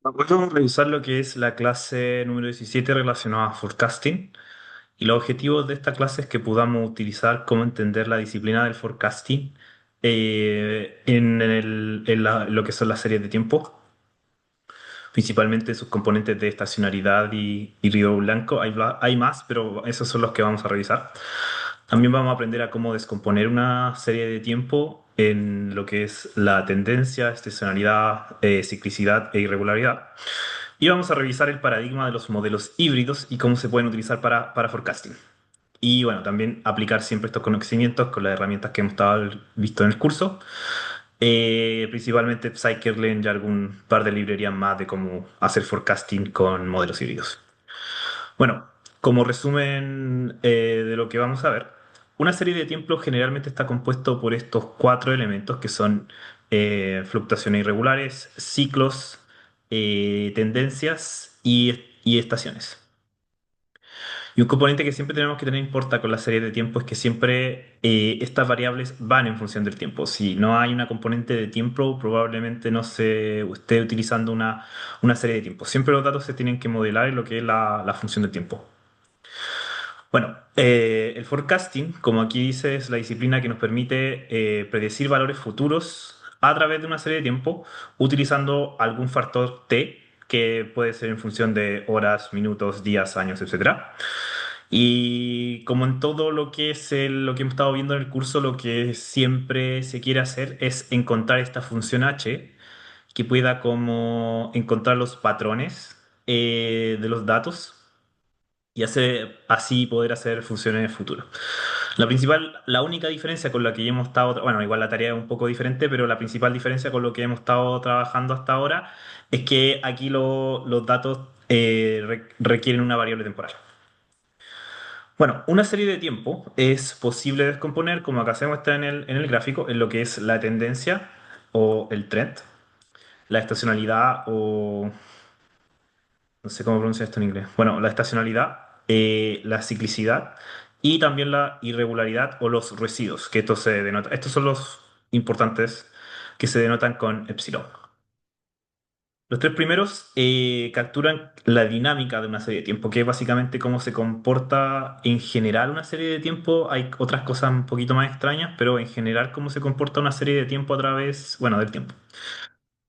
Vamos a revisar lo que es la clase número 17 relacionada a forecasting. Y los objetivos de esta clase es que podamos utilizar cómo entender la disciplina del forecasting en lo que son las series de tiempo, principalmente sus componentes de estacionalidad y río blanco. Hay más, pero esos son los que vamos a revisar. También vamos a aprender a cómo descomponer una serie de tiempo en lo que es la tendencia, estacionalidad, ciclicidad e irregularidad. Y vamos a revisar el paradigma de los modelos híbridos y cómo se pueden utilizar para forecasting. Y bueno, también aplicar siempre estos conocimientos con las herramientas que hemos visto en el curso, principalmente Scikit-learn y algún par de librerías más de cómo hacer forecasting con modelos híbridos. Bueno, como resumen de lo que vamos a ver, una serie de tiempo generalmente está compuesto por estos cuatro elementos que son fluctuaciones irregulares, ciclos, tendencias y estaciones. Y un componente que siempre tenemos que tener en cuenta con la serie de tiempo es que siempre estas variables van en función del tiempo. Si no hay una componente de tiempo, probablemente no se esté utilizando una serie de tiempo. Siempre los datos se tienen que modelar en lo que es la función del tiempo. Bueno, el forecasting, como aquí dice, es la disciplina que nos permite predecir valores futuros a través de una serie de tiempo utilizando algún factor T, que puede ser en función de horas, minutos, días, años, etcétera. Y como en todo lo que es lo que hemos estado viendo en el curso, lo que siempre se quiere hacer es encontrar esta función H que pueda como encontrar los patrones de los datos y así poder hacer funciones en el futuro. La única diferencia con la que ya hemos estado, bueno, igual la tarea es un poco diferente, pero la principal diferencia con lo que hemos estado trabajando hasta ahora es que aquí los datos requieren una variable temporal. Bueno, una serie de tiempo es posible descomponer, como acá se muestra en el gráfico, en lo que es la tendencia o el trend, la estacionalidad o no sé cómo pronunciar esto en inglés. Bueno, la estacionalidad, la ciclicidad y también la irregularidad o los residuos, que esto se denota. Estos son los importantes que se denotan con epsilon. Los tres primeros capturan la dinámica de una serie de tiempo, que es básicamente cómo se comporta en general una serie de tiempo. Hay otras cosas un poquito más extrañas, pero en general cómo se comporta una serie de tiempo a través, bueno, del tiempo.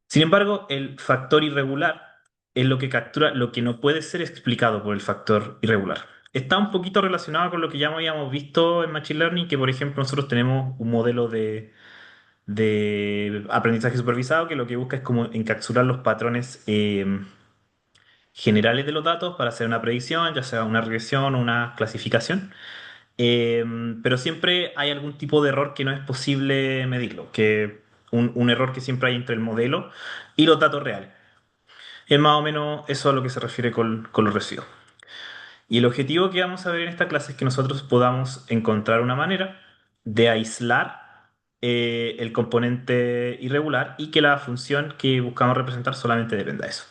Sin embargo, el factor irregular es lo que captura lo que no puede ser explicado por el factor irregular. Está un poquito relacionado con lo que ya habíamos visto en Machine Learning, que por ejemplo nosotros tenemos un modelo de aprendizaje supervisado que lo que busca es como encapsular los patrones generales de los datos para hacer una predicción, ya sea una regresión o una clasificación. Eh, pero siempre hay algún tipo de error que no es posible medirlo, que un error que siempre hay entre el modelo y los datos reales. Es más o menos eso a lo que se refiere con los residuos. Y el objetivo que vamos a ver en esta clase es que nosotros podamos encontrar una manera de aislar el componente irregular y que la función que buscamos representar solamente dependa de eso.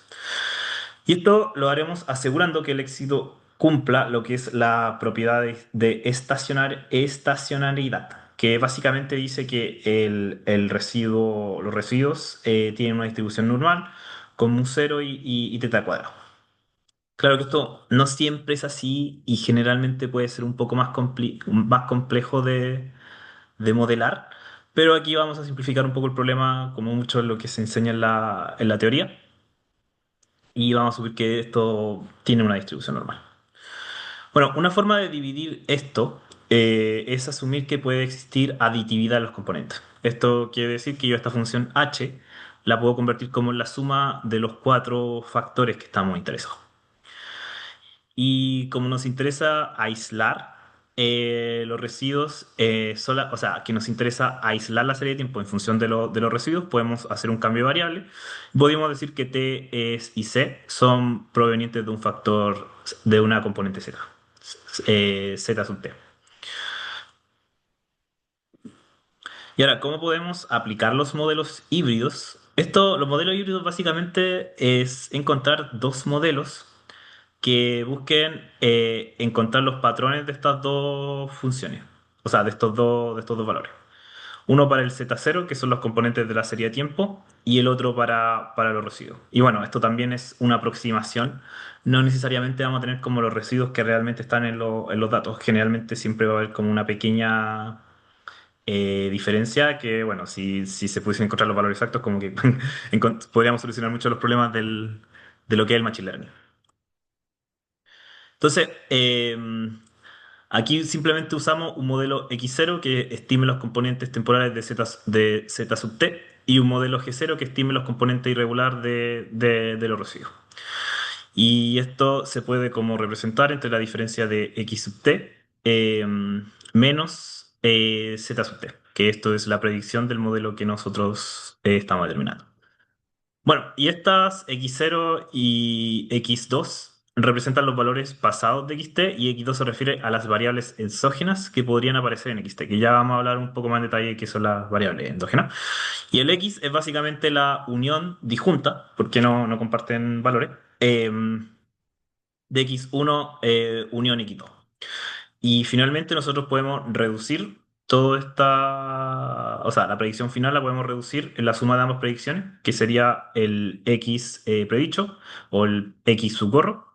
Y esto lo haremos asegurando que el éxito cumpla lo que es la propiedad de estacionalidad, que básicamente dice que los residuos tienen una distribución normal con un cero y teta cuadrado. Claro que esto no siempre es así y generalmente puede ser un poco más complejo de modelar, pero aquí vamos a simplificar un poco el problema, como mucho en lo que se enseña en la teoría, y vamos a subir que esto tiene una distribución normal. Bueno, una forma de dividir esto es asumir que puede existir aditividad en los componentes. Esto quiere decir que yo esta función h la puedo convertir como la suma de los cuatro factores que estamos interesados. Y como nos interesa aislar los residuos, o sea, que nos interesa aislar la serie de tiempo en función de los residuos, podemos hacer un cambio de variable. Podemos decir que t y c son provenientes de un factor de una componente z, z sub t. Y ahora, ¿cómo podemos aplicar los modelos híbridos? Los modelos híbridos básicamente es encontrar dos modelos que busquen encontrar los patrones de estas dos funciones, o sea, de estos dos valores. Uno para el z0, que son los componentes de la serie de tiempo, y el otro para los residuos. Y bueno, esto también es una aproximación. No necesariamente vamos a tener como los residuos que realmente están en los datos. Generalmente siempre va a haber como una pequeña diferencia que, bueno, si se pudiesen encontrar los valores exactos, como que podríamos solucionar muchos de los problemas de lo que es el Machine Learning. Entonces, aquí simplemente usamos un modelo X0 que estime los componentes temporales de Z sub t y un modelo G0 que estime los componentes irregular de los residuos. Y esto se puede como representar entre la diferencia de X sub t menos Z sub t, que esto es la predicción del modelo que nosotros estamos determinando. Bueno, y estas X0 y X2 representan los valores pasados de XT y X2 se refiere a las variables exógenas que podrían aparecer en XT, que ya vamos a hablar un poco más en detalle de qué son las variables endógenas. Y el X es básicamente la unión disjunta, porque no comparten valores, de X1 unión X2. Y finalmente nosotros podemos reducir toda esta, o sea, la predicción final la podemos reducir en la suma de ambas predicciones, que sería el X predicho o el X subgorro,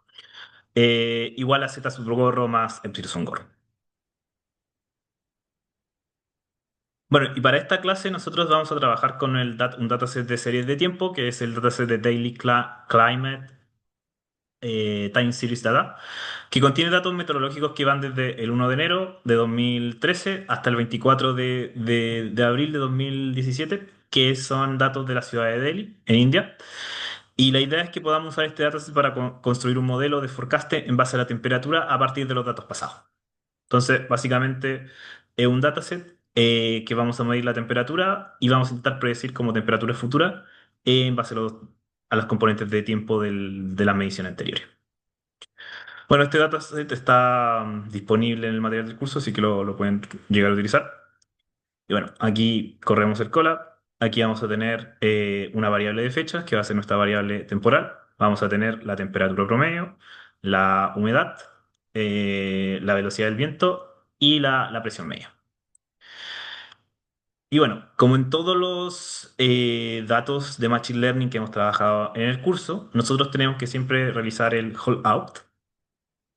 igual a Z subgorro más epsilon subgorro. Bueno, y para esta clase nosotros vamos a trabajar con un dataset de series de tiempo, que es el dataset de Daily Climate Time Series Data, que contiene datos meteorológicos que van desde el 1 de enero de 2013 hasta el 24 de abril de 2017, que son datos de la ciudad de Delhi, en India. Y la idea es que podamos usar este dataset para construir un modelo de forecast en base a la temperatura a partir de los datos pasados. Entonces, básicamente es un dataset que vamos a medir la temperatura y vamos a intentar predecir como temperatura futura en base a las componentes de tiempo de la medición anterior. Bueno, este dataset está disponible en el material del curso, así que lo pueden llegar a utilizar. Y bueno, aquí corremos el cola. Aquí vamos a tener una variable de fechas, que va a ser nuestra variable temporal. Vamos a tener la temperatura promedio, la humedad, la velocidad del viento y la presión media. Y bueno, como en todos los datos de Machine Learning que hemos trabajado en el curso, nosotros tenemos que siempre realizar el holdout,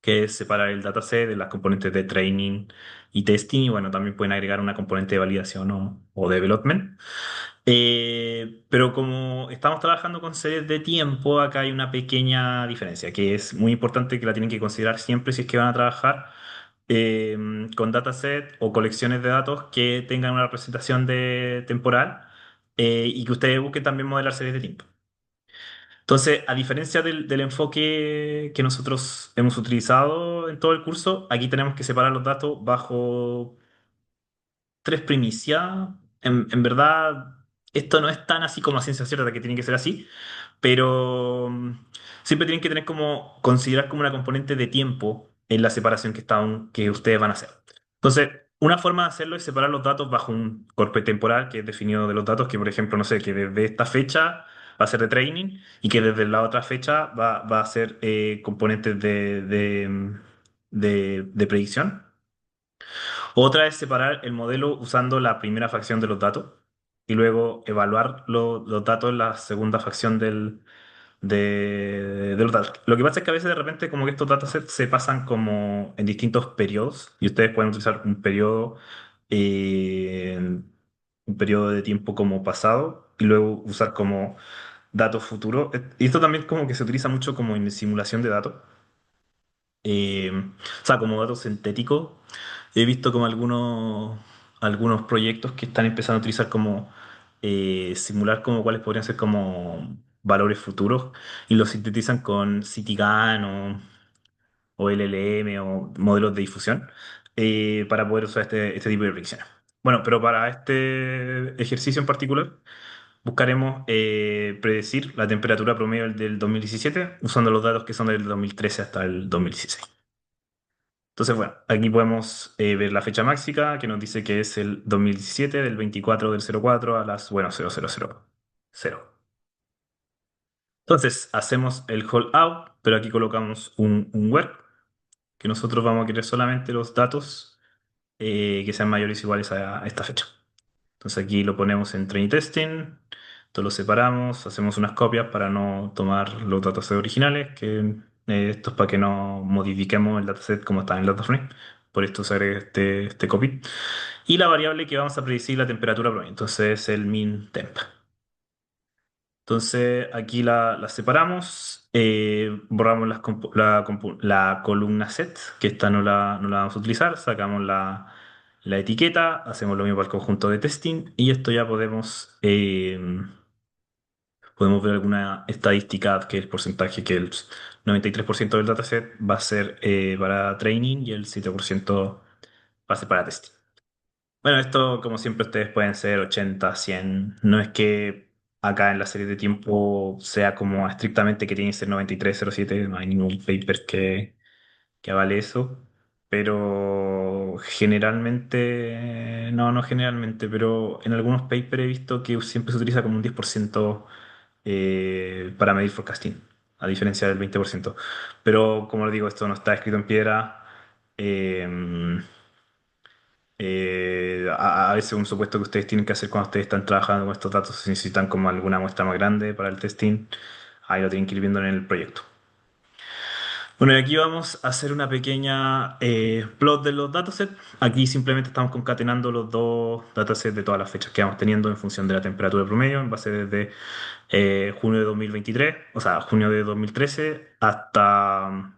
que es separar el dataset de las componentes de training y testing, y bueno, también pueden agregar una componente de validación o development. Pero como estamos trabajando con series de tiempo, acá hay una pequeña diferencia, que es muy importante que la tienen que considerar siempre si es que van a trabajar con dataset o colecciones de datos que tengan una representación de temporal y que ustedes busquen también modelar series de tiempo. Entonces, a diferencia del enfoque que nosotros hemos utilizado en todo el curso, aquí tenemos que separar los datos bajo tres primicias. En verdad, esto no es tan así como a ciencia cierta de que tiene que ser así, pero siempre tienen que tener como considerar como una componente de tiempo en la separación que ustedes van a hacer. Entonces, una forma de hacerlo es separar los datos bajo un corte temporal que es definido de los datos, que por ejemplo, no sé, que desde esta fecha va a ser de training y que desde la otra fecha va a ser componentes de predicción. Otra es separar el modelo usando la primera facción de los datos y luego evaluar los datos en la segunda facción de los datos. Lo que pasa es que a veces de repente como que estos datasets se pasan como en distintos periodos y ustedes pueden utilizar un periodo de tiempo como pasado y luego usar como datos futuros. Y esto también como que se utiliza mucho como en simulación de datos. O sea, como datos sintéticos. He visto como algunos proyectos que están empezando a utilizar como simular como cuáles podrían ser como valores futuros y los sintetizan con CityGAN o LLM o modelos de difusión para poder usar este tipo de predicciones. Bueno, pero para este ejercicio en particular buscaremos predecir la temperatura promedio del 2017 usando los datos que son del 2013 hasta el 2016. Entonces, bueno, aquí podemos ver la fecha máxima que nos dice que es el 2017 del 24 del 04 a las, bueno, 0000. Entonces, hacemos el hold out, pero aquí colocamos un where, que nosotros vamos a querer solamente los datos que sean mayores o iguales a esta fecha. Entonces aquí lo ponemos en training testing, Esto lo separamos, hacemos unas copias para no tomar los datasets originales, que esto es para que no modifiquemos el dataset como está en el dataframe. Por esto se agrega este copy. Y la variable que vamos a predecir la temperatura promedio. Entonces es el min temp. Entonces aquí la separamos, borramos la columna set, que esta no la vamos a utilizar, sacamos la etiqueta, hacemos lo mismo para el conjunto de testing y esto ya podemos ver alguna estadística, que el porcentaje, que el 93% del dataset va a ser para training y el 7% va a ser para testing. Bueno, esto como siempre ustedes pueden ser 80, 100. No es que acá en la serie de tiempo sea como estrictamente que tiene que ser 9307. No hay ningún paper que avale eso. Pero generalmente, no generalmente, pero en algunos papers he visto que siempre se utiliza como un 10% para medir forecasting, a diferencia del 20%. Pero como les digo, esto no está escrito en piedra. Eh, a veces un supuesto que ustedes tienen que hacer cuando ustedes están trabajando con estos datos, si necesitan como alguna muestra más grande para el testing, ahí lo tienen que ir viendo en el proyecto. Bueno, y aquí vamos a hacer una pequeña plot de los datasets. Aquí simplemente estamos concatenando los dos datasets de todas las fechas que vamos teniendo en función de la temperatura promedio, en base desde junio de 2023, o sea, junio de 2013 hasta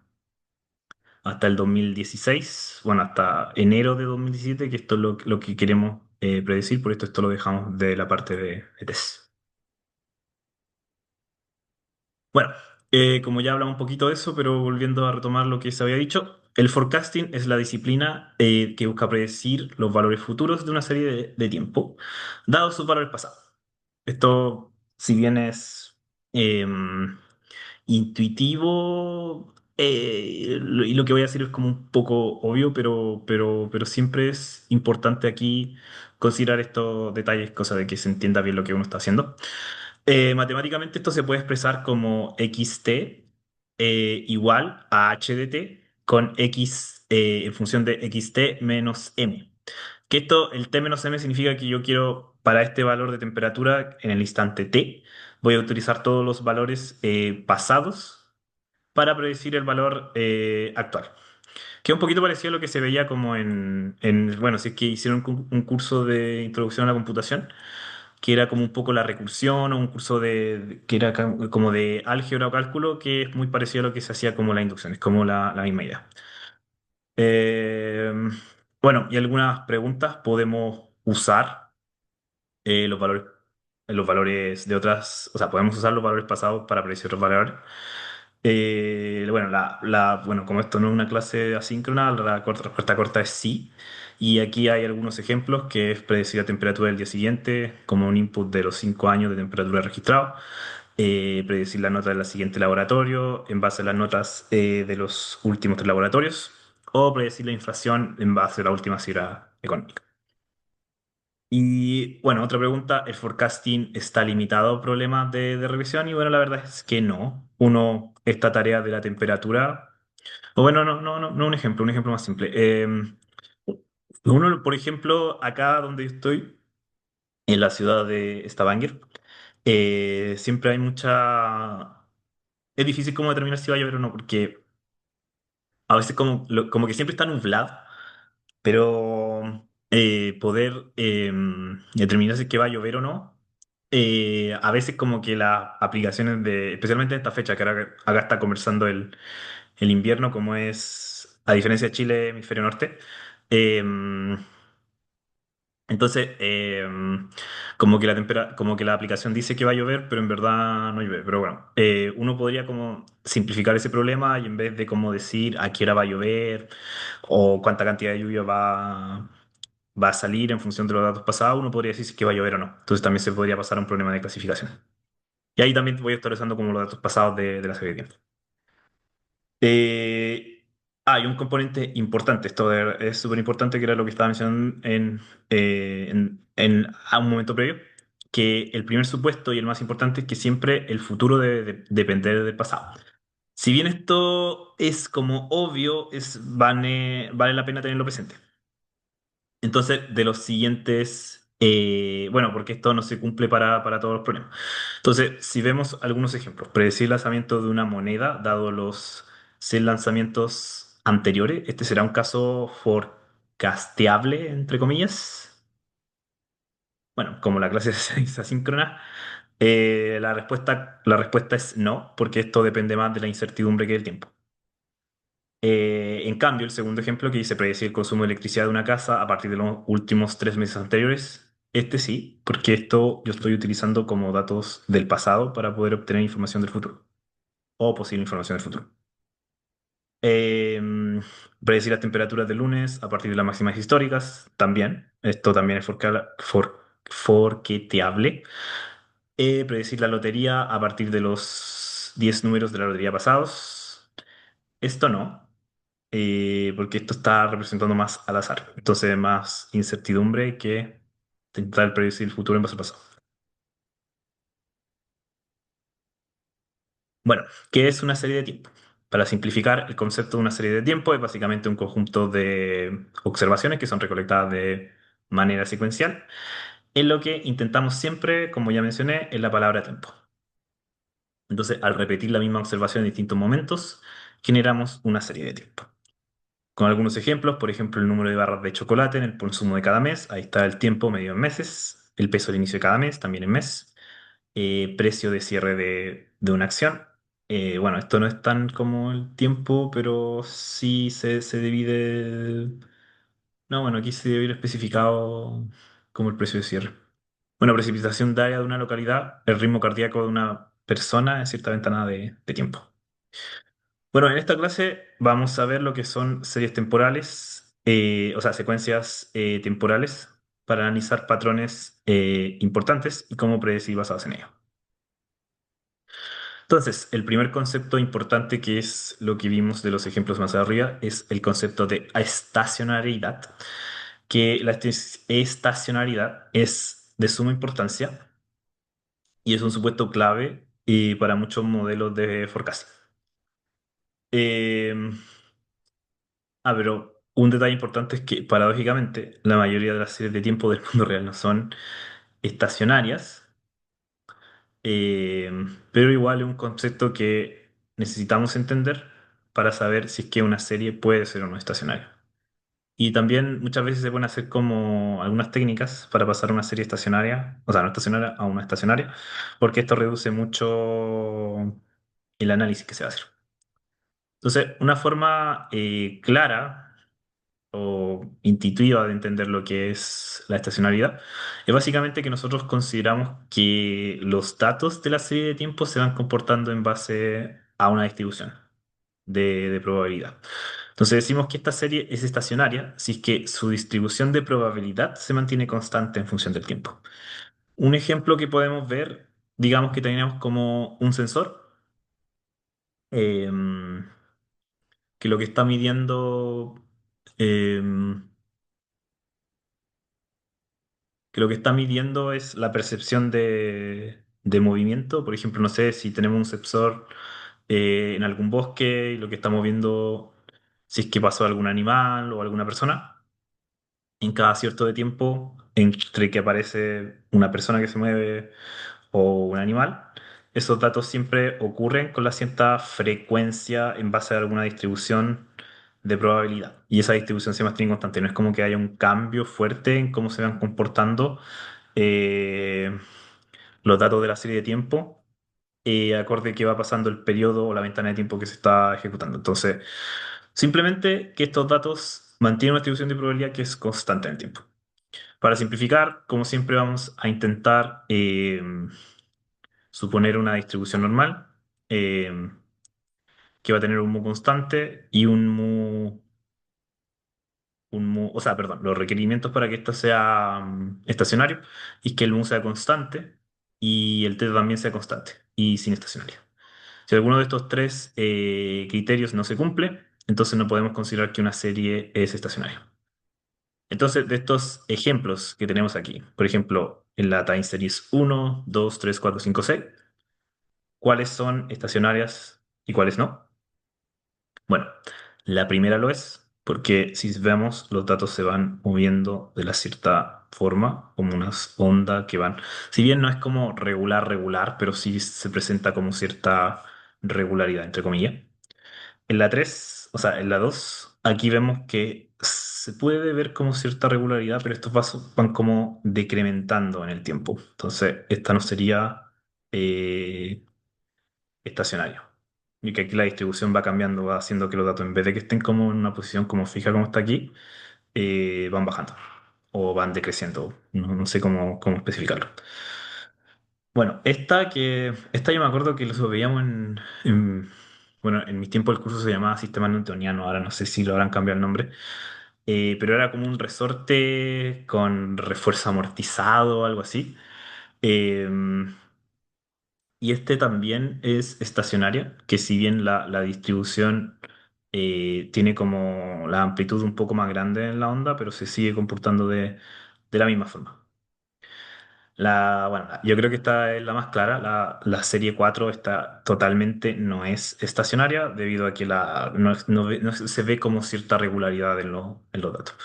el 2016, bueno, hasta enero de 2017, que esto es lo que queremos predecir, por esto lo dejamos de la parte de test. Bueno, como ya hablamos un poquito de eso, pero volviendo a retomar lo que se había dicho, el forecasting es la disciplina que busca predecir los valores futuros de una serie de tiempo, dados sus valores pasados. Esto, si bien es intuitivo, y lo que voy a decir es como un poco obvio, pero siempre es importante aquí considerar estos detalles, cosa de que se entienda bien lo que uno está haciendo. Matemáticamente esto se puede expresar como xt igual a h de t con x en función de xt menos m. Que esto, el t menos m significa que yo quiero, para este valor de temperatura en el instante t, voy a utilizar todos los valores pasados para predecir el valor actual. Que es un poquito parecido a lo que se veía como bueno, si es que hicieron un curso de introducción a la computación, que era como un poco la recursión o un curso que era como de álgebra o cálculo, que es muy parecido a lo que se hacía como la inducción, es como la misma idea. Eh, bueno, y algunas preguntas podemos usar los valores de otras, o sea, podemos usar los valores pasados para predecir otros valores. Bueno, bueno, como esto no es una clase asíncrona, la respuesta corta es sí. Y aquí hay algunos ejemplos que es predecir la temperatura del día siguiente como un input de los 5 años de temperatura registrado. Predecir la nota del siguiente laboratorio en base a las notas de los últimos 3 laboratorios. O predecir la inflación en base a la última cifra económica. Y bueno, otra pregunta, ¿el forecasting está limitado a problemas de revisión? Y bueno, la verdad es que no. Esta tarea de la temperatura, o bueno, no un ejemplo más simple. Uno, por ejemplo, acá donde yo estoy, en la ciudad de Stavanger, siempre hay mucha... Es difícil como determinar si va a llover o no, porque a veces como que siempre está nublado, pero poder determinar si es que va a llover o no, a veces como que las aplicaciones especialmente en esta fecha, que ahora acá está conversando el invierno, como es, a diferencia de Chile, hemisferio norte, eh, entonces, como que la aplicación dice que va a llover, pero en verdad no llueve. Pero bueno, uno podría como simplificar ese problema y en vez de como decir a qué hora va a llover o cuánta cantidad de lluvia va a salir en función de los datos pasados, uno podría decir si es que va a llover o no. Entonces también se podría pasar a un problema de clasificación. Y ahí también voy a estar usando como los datos pasados de la serie de tiempo. Hay un componente importante, es súper importante, que era lo que estaba mencionando a un momento previo, que el primer supuesto y el más importante es que siempre el futuro debe depender del pasado. Si bien esto es como obvio, vale la pena tenerlo presente. Entonces, de los siguientes Bueno, porque esto no se cumple para todos los problemas. Entonces, si vemos algunos ejemplos, predecir el lanzamiento de una moneda, dado los 100 lanzamientos anteriores, este será un caso forecasteable, entre comillas. Bueno, como la clase es asíncrona, la respuesta es no, porque esto depende más de la incertidumbre que del tiempo. En cambio, el segundo ejemplo que dice predecir el consumo de electricidad de una casa a partir de los últimos 3 meses anteriores, este sí, porque esto yo estoy utilizando como datos del pasado para poder obtener información del futuro o posible información del futuro. Eh, Predecir las temperaturas del lunes a partir de las máximas históricas, también. Esto también es forqueteable. Predecir la lotería a partir de los 10 números de la lotería pasados. Esto no, porque esto está representando más al azar. Entonces, más incertidumbre que intentar predecir el futuro en base al pasado. Bueno, ¿qué es una serie de tiempo? Para simplificar, el concepto de una serie de tiempo es básicamente un conjunto de observaciones que son recolectadas de manera secuencial, en lo que intentamos siempre, como ya mencioné, es la palabra tiempo. Entonces, al repetir la misma observación en distintos momentos, generamos una serie de tiempo. Con algunos ejemplos, por ejemplo, el número de barras de chocolate en el consumo de cada mes, ahí está el tiempo medio en meses, el peso al inicio de cada mes, también en mes, precio de cierre de una acción. Bueno, esto no es tan como el tiempo, pero sí se divide. No, bueno, aquí se debe ir especificado como el precio de cierre. Bueno, precipitación diaria de una localidad, el ritmo cardíaco de una persona en cierta ventana de tiempo. Bueno, en esta clase vamos a ver lo que son series temporales, o sea, secuencias temporales para analizar patrones importantes y cómo predecir basados en ello. Entonces, el primer concepto importante que es lo que vimos de los ejemplos más arriba es el concepto de estacionariedad, que la estacionariedad es de suma importancia y es un supuesto clave para muchos modelos de forecasting. Eh, pero un detalle importante es que, paradójicamente, la mayoría de las series de tiempo del mundo real no son estacionarias, eh, pero igual es un concepto que necesitamos entender para saber si es que una serie puede ser o no estacionaria. Y también muchas veces se pueden hacer como algunas técnicas para pasar una serie estacionaria, o sea, no estacionaria a una estacionaria, porque esto reduce mucho el análisis que se va a hacer. Entonces, una forma clara o intuitiva de entender lo que es la estacionalidad es básicamente que nosotros consideramos que los datos de la serie de tiempo se van comportando en base a una distribución de probabilidad. Entonces decimos que esta serie es estacionaria si es que su distribución de probabilidad se mantiene constante en función del tiempo. Un ejemplo que podemos ver, digamos que tenemos como un sensor em, que lo que está midiendo em, es la percepción de movimiento. Por ejemplo, no sé si tenemos un sensor en algún bosque y lo que estamos viendo, si es que pasó algún animal o alguna persona. En cada cierto de tiempo, entre que aparece una persona que se mueve o un animal, esos datos siempre ocurren con la cierta frecuencia en base a alguna distribución de probabilidad. Y esa distribución se mantiene constante. No es como que haya un cambio fuerte en cómo se van comportando eh, los datos de la serie de tiempo, acorde que va pasando el periodo o la ventana de tiempo que se está ejecutando. Entonces, simplemente que estos datos mantienen una distribución de probabilidad que es constante en el tiempo. Para simplificar, como siempre, vamos a intentar suponer una distribución normal eh, que va a tener un mu constante y o sea, perdón, los requerimientos para que esto sea estacionario y que el mu sea constante y el θ también sea constante y sin estacionario. Si alguno de estos tres criterios no se cumple, entonces no podemos considerar que una serie es estacionaria. Entonces, de estos ejemplos que tenemos aquí, por ejemplo, en la time series 1, 2, 3, 4, 5, 6, ¿cuáles son estacionarias y cuáles no? Bueno, la primera lo es, porque si vemos, los datos se van moviendo de la cierta forma, como unas ondas que van. Si bien no es como regular, regular, pero sí se presenta como cierta regularidad, entre comillas. En la 3 o sea, en la 2 aquí vemos que se puede ver como cierta regularidad, pero estos vasos van como decrementando en el tiempo. Entonces, esta no sería eh, estacionario. Y que aquí la distribución va cambiando, va haciendo que los datos, en vez de que estén como en una posición como fija como está aquí, van bajando o van decreciendo. No sé cómo especificarlo. Bueno, esta yo me acuerdo que lo veíamos bueno, en mis tiempos el curso se llamaba Sistema Newtoniano, ahora no sé si lo habrán cambiado el nombre, pero era como un resorte con refuerzo amortizado o algo así. Eh, y este también es estacionaria, que si bien la distribución tiene como la amplitud un poco más grande en la onda, pero se sigue comportando de la misma forma. Bueno, yo creo que esta es la más clara. La serie 4 está totalmente no es estacionaria debido a que no se ve como cierta regularidad en los datos.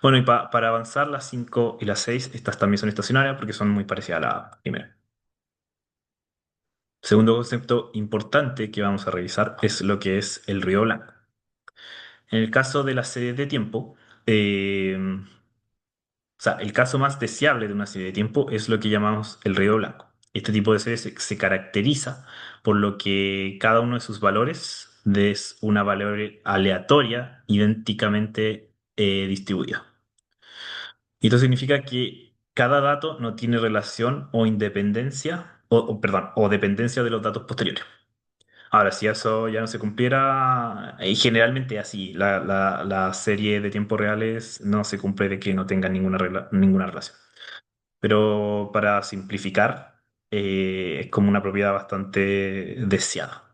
Bueno, y para avanzar, las 5 y las 6 estas también son estacionarias porque son muy parecidas a la primera. Segundo concepto importante que vamos a revisar es lo que es el ruido blanco. En el caso de las series de tiempo, o sea, el caso más deseable de una serie de tiempo es lo que llamamos el ruido blanco. Este tipo de serie se caracteriza por lo que cada uno de sus valores es una variable aleatoria idénticamente distribuida. Y esto significa que cada dato no tiene relación o independencia, perdón, o dependencia de los datos posteriores. Ahora, si eso ya no se cumpliera, y generalmente así, la serie de tiempos reales no se cumple de que no tengan ninguna relación. Pero para simplificar, es como una propiedad bastante deseada.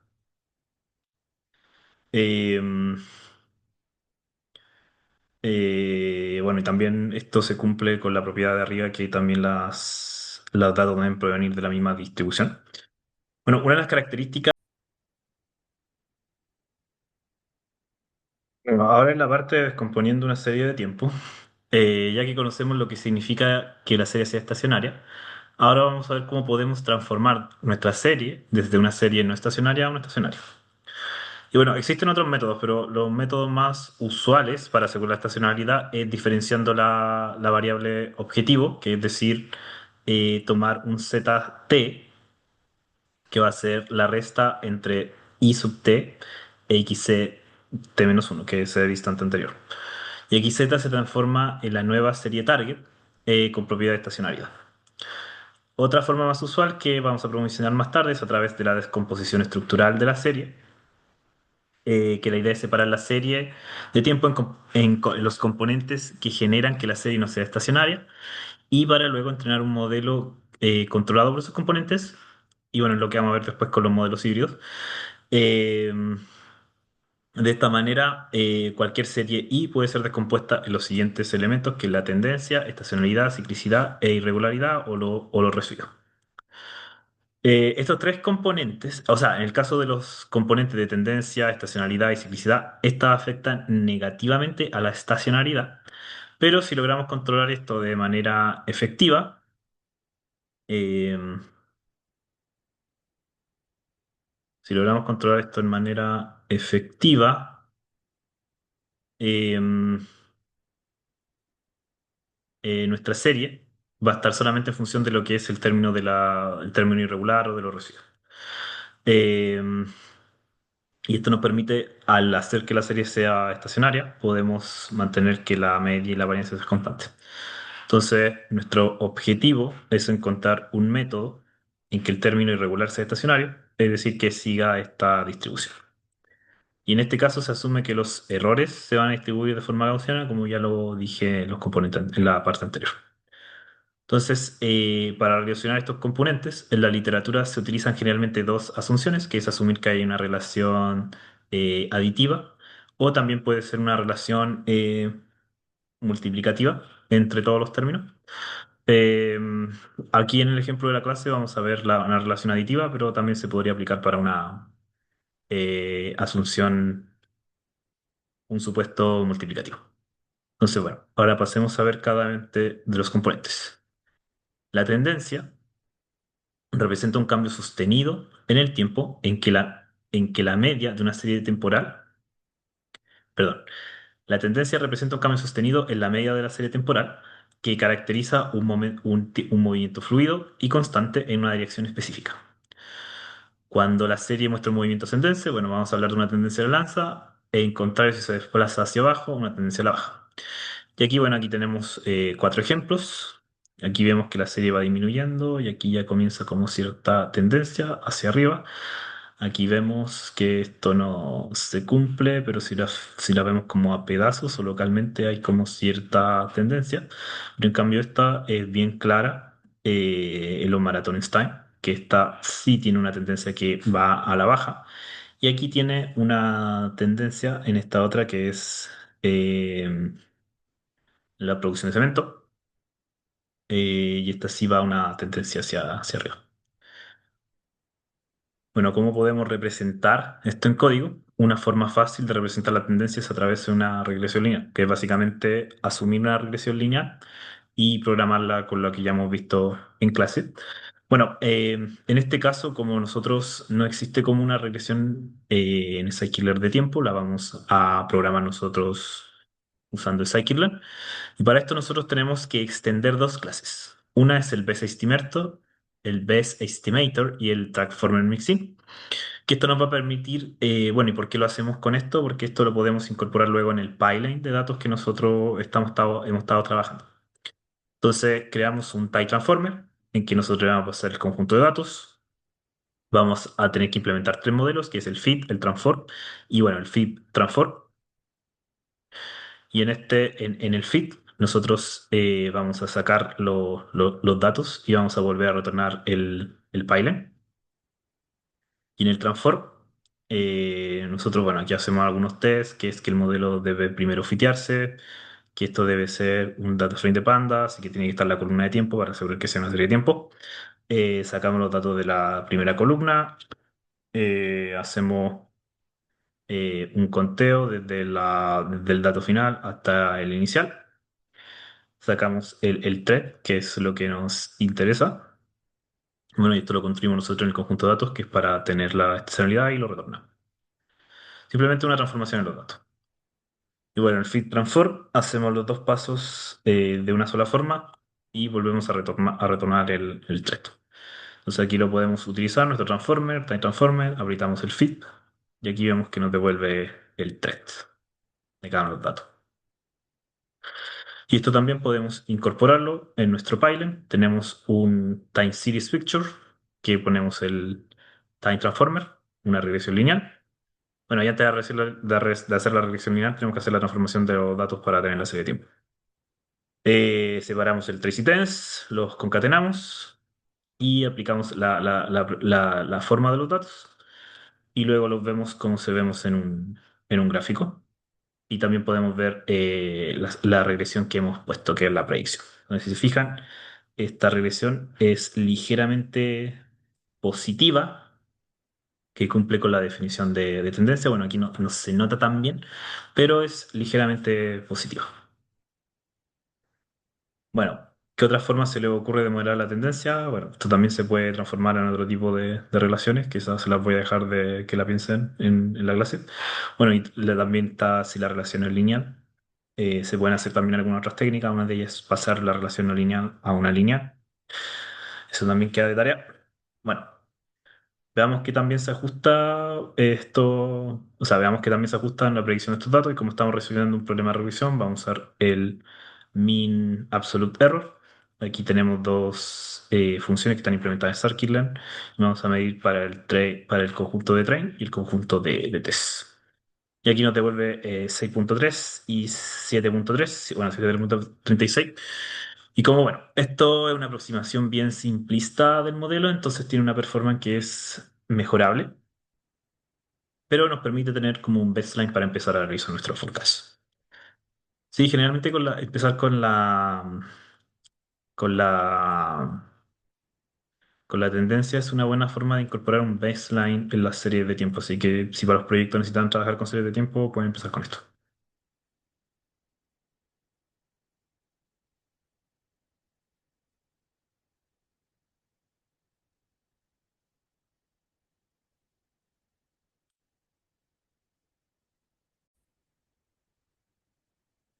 Eh, bueno, y también esto se cumple con la propiedad de arriba, que también los datos deben provenir de la misma distribución. Bueno, una de las características. Bueno, ahora en la parte de descomponiendo una serie de tiempo, ya que conocemos lo que significa que la serie sea estacionaria, ahora vamos a ver cómo podemos transformar nuestra serie desde una serie no estacionaria a una estacionaria. Y bueno, existen otros métodos, pero los métodos más usuales para asegurar la estacionalidad es diferenciando la variable objetivo, que es decir, tomar un ZT, que va a ser la resta entre I sub t e XC t menos uno, que es el instante anterior. Y XZ se transforma en la nueva serie target con propiedad de estacionalidad. Otra forma más usual que vamos a promocionar más tarde es a través de la descomposición estructural de la serie, que la idea es separar la serie de tiempo en los componentes que generan que la serie no sea estacionaria y para luego entrenar un modelo controlado por esos componentes. Y bueno, es lo que vamos a ver después con los modelos híbridos. Eh, de esta manera, cualquier serie I puede ser descompuesta en los siguientes elementos, que es la tendencia, estacionalidad, ciclicidad e irregularidad o los residuos. Estos tres componentes, o sea, en el caso de los componentes de tendencia, estacionalidad y ciclicidad, estas afectan negativamente a la estacionalidad, pero si logramos controlar esto de manera efectiva, eh, si logramos controlar esto de manera efectiva, eh, nuestra serie va a estar solamente en función de lo que es el término irregular o de los residuos. Eh, y esto nos permite, al hacer que la serie sea estacionaria, podemos mantener que la media y la varianza sean constantes. Entonces, nuestro objetivo es encontrar un método en que el término irregular sea estacionario, es decir, que siga esta distribución. Y en este caso se asume que los errores se van a distribuir de forma gaussiana, como ya lo dije en los componentes en la parte anterior. Entonces, para relacionar estos componentes, en la literatura se utilizan generalmente dos asunciones, que es asumir que hay una relación aditiva o también puede ser una relación multiplicativa entre todos los términos. Eh, Aquí en el ejemplo de la clase vamos a ver una relación aditiva, pero también se podría aplicar para una asunción, un supuesto multiplicativo. Entonces, bueno, ahora pasemos a ver cada uno de los componentes. La tendencia representa un cambio sostenido en el tiempo en que la media de una serie temporal, perdón, la tendencia representa un cambio sostenido en la media de la serie temporal que caracteriza un movimiento fluido y constante en una dirección específica. Cuando la serie muestra un movimiento ascendente, bueno, vamos a hablar de una tendencia a la alza, e en contrario, si se desplaza hacia abajo, una tendencia a la baja. Y aquí, bueno, aquí tenemos cuatro ejemplos. Aquí vemos que la serie va disminuyendo y aquí ya comienza como cierta tendencia hacia arriba. Aquí vemos que esto no se cumple, pero si la vemos como a pedazos o localmente hay como cierta tendencia. Pero en cambio esta es bien clara en los maratones time, que esta sí tiene una tendencia que va a la baja. Y aquí tiene una tendencia en esta otra que es la producción de cemento. Y esta sí va a una tendencia hacia arriba. Bueno, ¿cómo podemos representar esto en código? Una forma fácil de representar la tendencia es a través de una regresión lineal, que es básicamente asumir una regresión lineal y programarla con lo que ya hemos visto en clase. Bueno, en este caso, como nosotros no existe como una regresión en scikit-learn de tiempo, la vamos a programar nosotros usando scikit-learn. Y para esto nosotros tenemos que extender dos clases. Una es el best estimator y el transformer mixin, que esto nos va a permitir, bueno, ¿y por qué lo hacemos con esto? Porque esto lo podemos incorporar luego en el pipeline de datos que nosotros hemos estado trabajando. Entonces creamos un type transformer en que nosotros vamos a pasar el conjunto de datos. Vamos a tener que implementar tres modelos, que es el fit, el transform y bueno, el fit transform. Y en el fit nosotros vamos a sacar los datos y vamos a volver a retornar el pipeline. Y en el transform, nosotros, bueno, aquí hacemos algunos tests, que es que el modelo debe primero fitearse, que esto debe ser un data frame de pandas y que tiene que estar la columna de tiempo para asegurar que sea una serie de tiempo. Sacamos los datos de la primera columna, hacemos un conteo desde el dato final hasta el inicial. Sacamos el thread, que es lo que nos interesa. Bueno, y esto lo construimos nosotros en el conjunto de datos, que es para tener la estacionalidad y lo retorna. Simplemente una transformación en los datos. Y bueno, en el feed transform hacemos los dos pasos de una sola forma y volvemos a retornar el thread. Entonces aquí lo podemos utilizar, nuestro transformer, time transformer, apretamos el feed y aquí vemos que nos devuelve el thread de cada uno de los datos. Y esto también podemos incorporarlo en nuestro pipeline. Tenemos un time series picture que ponemos el time transformer, una regresión lineal. Bueno, y antes de hacer la regresión lineal, tenemos que hacer la transformación de los datos para tener la serie de tiempo. Separamos el trace y tense, los concatenamos y aplicamos la forma de los datos. Y luego los vemos como se vemos en un gráfico. Y también podemos ver la regresión que hemos puesto, que es la predicción. Entonces, si se fijan, esta regresión es ligeramente positiva, que cumple con la definición de tendencia. Bueno, aquí no se nota tan bien, pero es ligeramente positiva. Bueno, ¿qué otra forma se le ocurre de modelar la tendencia? Bueno, esto también se puede transformar en otro tipo de relaciones, que esas se las voy a dejar de que la piensen en la clase. Bueno, y también está si la relación es lineal. Se pueden hacer también algunas otras técnicas, una de ellas es pasar la relación no lineal a una línea. Eso también queda de tarea. Bueno, veamos que también se ajusta esto, o sea, veamos que también se ajusta en la predicción de estos datos y como estamos resolviendo un problema de revisión, vamos a usar el mean absolute error. Aquí tenemos dos funciones que están implementadas en scikit-learn. Vamos a medir para el conjunto de train y el conjunto de test. Y aquí nos devuelve 6.3 y 7.3, bueno, 7.36. Y como bueno, esto es una aproximación bien simplista del modelo, entonces tiene una performance que es mejorable, pero nos permite tener como un baseline para empezar a realizar nuestro forecast. Sí, generalmente empezar con la, con la tendencia es una buena forma de incorporar un baseline en las series de tiempo, así que si para los proyectos necesitan trabajar con series de tiempo, pueden empezar con esto.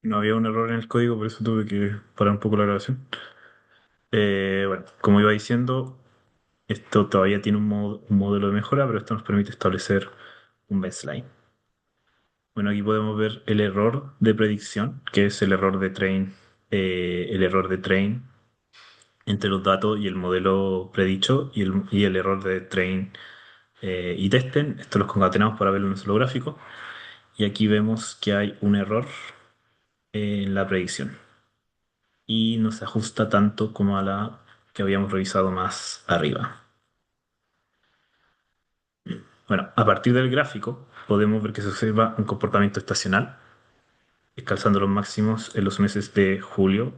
No había un error en el código, por eso tuve que parar un poco la grabación. Bueno, como iba diciendo, esto todavía tiene un modelo de mejora, pero esto nos permite establecer un baseline. Bueno, aquí podemos ver el error de predicción, que es el error de train entre los datos y el modelo predicho y el error de train y testen. Esto los concatenamos para verlo en un solo gráfico. Y aquí vemos que hay un error en la predicción y no se ajusta tanto como a la que habíamos revisado más arriba. Bueno, a partir del gráfico podemos ver que se observa un comportamiento estacional, calzando los máximos en los meses de julio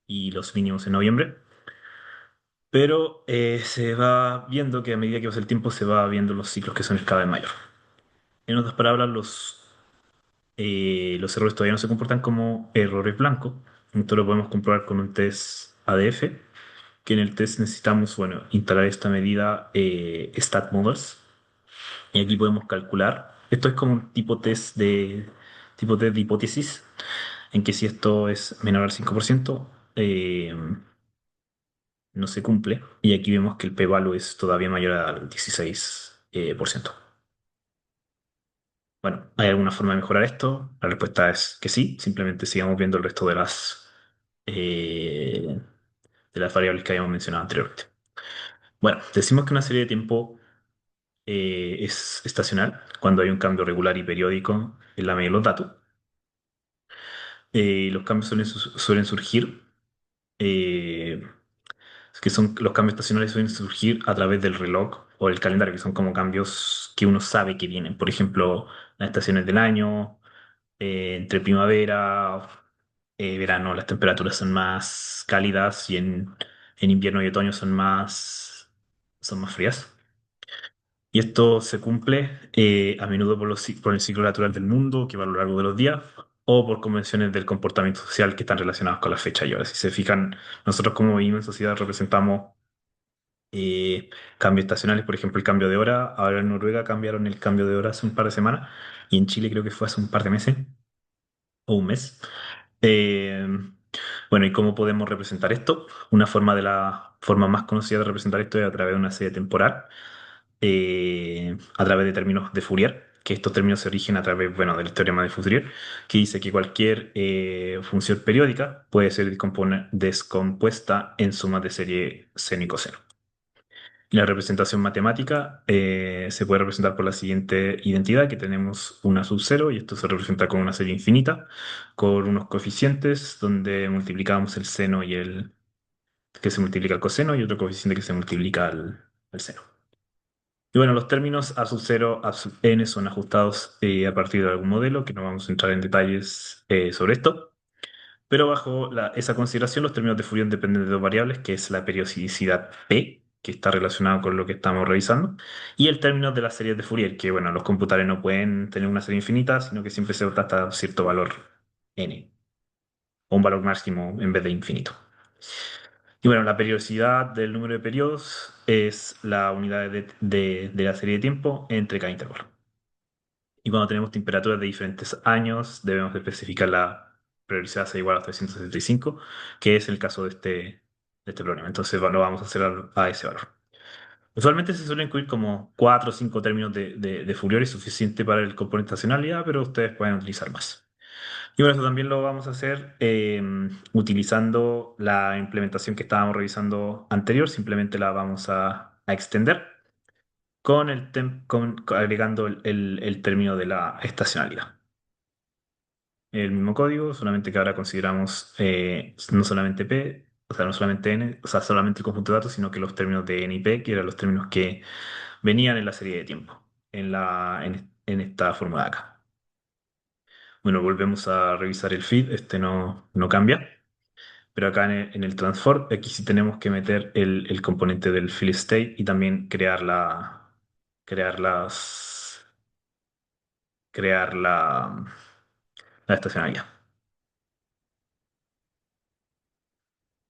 y los mínimos en noviembre. Pero se va viendo que a medida que pasa el tiempo se va viendo los ciclos que son cada vez mayor. En otras palabras, los errores todavía no se comportan como errores blancos. Esto lo podemos comprobar con un test ADF, que en el test necesitamos, bueno, instalar esta medida StatModels. Y aquí podemos calcular. Esto es como un tipo test de hipótesis, en que si esto es menor al 5%, no se cumple. Y aquí vemos que el p-value es todavía mayor al 16%. Bueno, ¿hay alguna forma de mejorar esto? La respuesta es que sí, simplemente sigamos viendo el resto de las variables que habíamos mencionado anteriormente. Bueno, decimos que una serie de tiempo es estacional cuando hay un cambio regular y periódico en la medida de los datos. Los cambios suelen surgir, eh, que son los cambios estacionales suelen surgir a través del reloj o el calendario, que son como cambios que uno sabe que vienen. Por ejemplo, las estaciones del año, entre primavera, verano, las temperaturas son más cálidas y en invierno y otoño son más frías. Y esto se cumple a menudo por el ciclo natural del mundo, que va a lo largo de los días, o por convenciones del comportamiento social que están relacionadas con la fecha y hora. Si se fijan, nosotros como vivimos en sociedad representamos cambios estacionales, por ejemplo, el cambio de hora. Ahora en Noruega cambiaron el cambio de hora hace un par de semanas y en Chile creo que fue hace un par de meses o un mes. Eh, bueno, ¿y cómo podemos representar esto? La forma más conocida de representar esto es a través de una serie temporal, a través de términos de Fourier, que estos términos se origen a través, bueno, del teorema de Fourier, que dice que cualquier función periódica puede ser descompuesta en sumas de serie seno y coseno. Y la representación matemática se puede representar por la siguiente identidad, que tenemos una sub cero, y esto se representa con una serie infinita, con unos coeficientes donde multiplicamos el seno que se multiplica al coseno, y otro coeficiente que se multiplica al seno. Y bueno, los términos A sub 0, A sub n son ajustados a partir de algún modelo, que no vamos a entrar en detalles sobre esto. Pero bajo esa consideración, los términos de Fourier dependen de dos variables, que es la periodicidad P, que está relacionada con lo que estamos revisando, y el término de las series de Fourier, que bueno, los computadores no pueden tener una serie infinita, sino que siempre se trata cierto valor n, o un valor máximo en vez de infinito. Y bueno, la periodicidad del número de periodos es la unidad de la serie de tiempo entre cada intervalo. Y cuando tenemos temperaturas de diferentes años, debemos especificar la periodicidad sea igual a 365, que es el caso de este problema. Entonces lo vamos a hacer a ese valor. Usualmente se suelen incluir como 4 o 5 términos de Fourier, es suficiente para el componente estacionalidad, pero ustedes pueden utilizar más. Y bueno, eso también lo vamos a hacer utilizando la implementación que estábamos revisando anterior, simplemente la vamos a extender agregando el término de la estacionalidad. El mismo código, solamente que ahora consideramos no solamente P, o sea, no solamente N, o sea, solamente el conjunto de datos, sino que los términos de N y P, que eran los términos que venían en la serie de tiempo, en esta fórmula de acá. Bueno, volvemos a revisar el feed, este no cambia, pero acá en el transform, aquí sí tenemos que meter el componente del fill state y también crear las, crear la estacionalidad.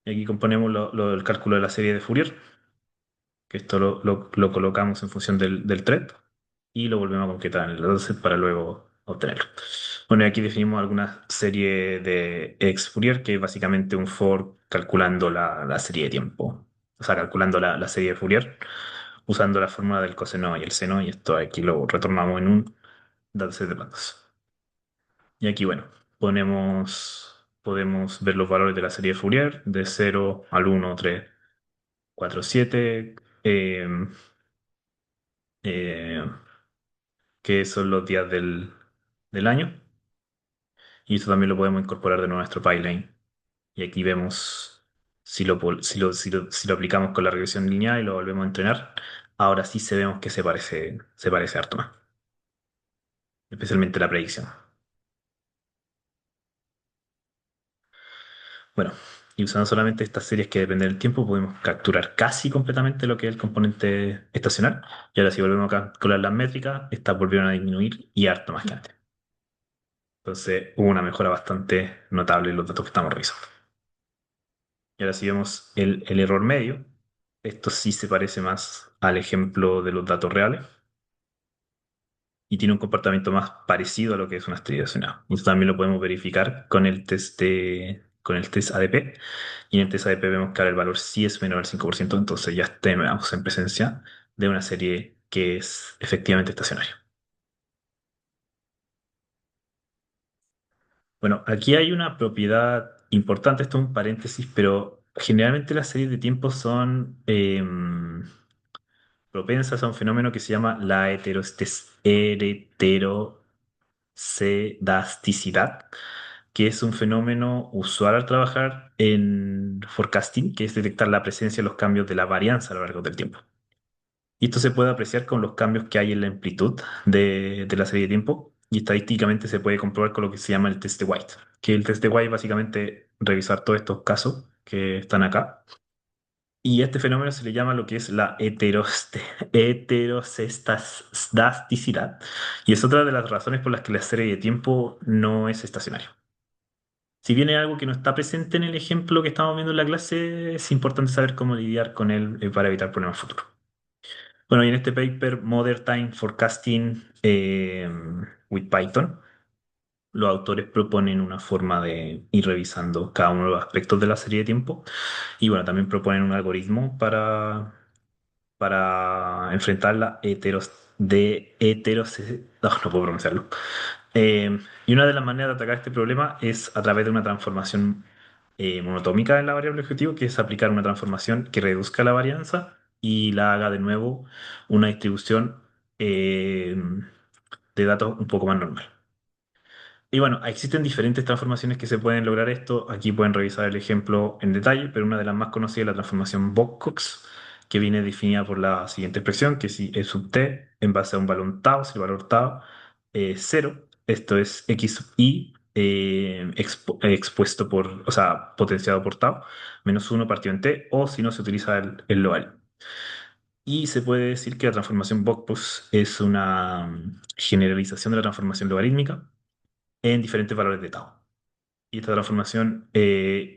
Y aquí componemos el cálculo de la serie de Fourier, que esto lo colocamos en función del thread y lo volvemos a concretar en el dataset para luego obtenerlo. Bueno, y aquí definimos alguna serie de ex Fourier, que es básicamente un for calculando la serie de tiempo. O sea, calculando la serie de Fourier, usando la fórmula del coseno y el seno, y esto aquí lo retornamos en un dataset de planos. Y aquí, bueno, podemos ver los valores de la serie de Fourier, de 0 al 1, 3, 4, 7, eh, que son los días del año. Y esto también lo podemos incorporar de nuevo a nuestro pipeline. Y aquí vemos si lo aplicamos con la regresión lineal y lo volvemos a entrenar. Ahora sí se vemos que se parece harto más, especialmente la predicción. Bueno, y usando solamente estas series que dependen del tiempo, podemos capturar casi completamente lo que es el componente estacional. Y ahora si volvemos a calcular las métricas, estas volvieron a disminuir y harto más que antes. Entonces hubo una mejora bastante notable en los datos que estamos revisando. Y ahora si vemos el error medio, esto sí se parece más al ejemplo de los datos reales y tiene un comportamiento más parecido a lo que es una estrella de y eso también lo podemos verificar con el test ADP. Y en el test ADP vemos que ahora el valor sí es menor al 5%, entonces ya estamos en presencia de una serie que es efectivamente estacionaria. Bueno, aquí hay una propiedad importante, esto es un paréntesis, pero generalmente las series de tiempo son propensas a un fenómeno que se llama la heterocedasticidad, que es un fenómeno usual al trabajar en forecasting, que es detectar la presencia de los cambios de la varianza a lo largo del tiempo. Y esto se puede apreciar con los cambios que hay en la amplitud de la serie de tiempo, y estadísticamente se puede comprobar con lo que se llama el test de White, que el test de White básicamente revisar todos estos casos que están acá. Y a este fenómeno se le llama lo que es la heterocestasticidad. Y es otra de las razones por las que la serie de tiempo no es estacionaria. Si bien es algo que no está presente en el ejemplo que estamos viendo en la clase, es importante saber cómo lidiar con él para evitar problemas futuros. Bueno, y en este paper, Modern Time Forecasting with Python, los autores proponen una forma de ir revisando cada uno de los aspectos de la serie de tiempo. Y bueno, también proponen un algoritmo para enfrentar la no puedo pronunciarlo. Y una de las maneras de atacar este problema es a través de una transformación monotómica en la variable objetivo, que es aplicar una transformación que reduzca la varianza y la haga de nuevo una distribución eh, de datos un poco más normal. Y bueno, existen diferentes transformaciones que se pueden lograr esto. Aquí pueden revisar el ejemplo en detalle, pero una de las más conocidas es la transformación Boc-Cox, que viene definida por la siguiente expresión, que si E sub t en base a un valor tau, si el valor tau es 0, esto es x sub i expuesto por, o sea, potenciado por tau, menos 1 partido en t, o si no se utiliza el logaritmo. Y se puede decir que la transformación Boc-Cox es una generalización de la transformación logarítmica en diferentes valores de tau. Y esta transformación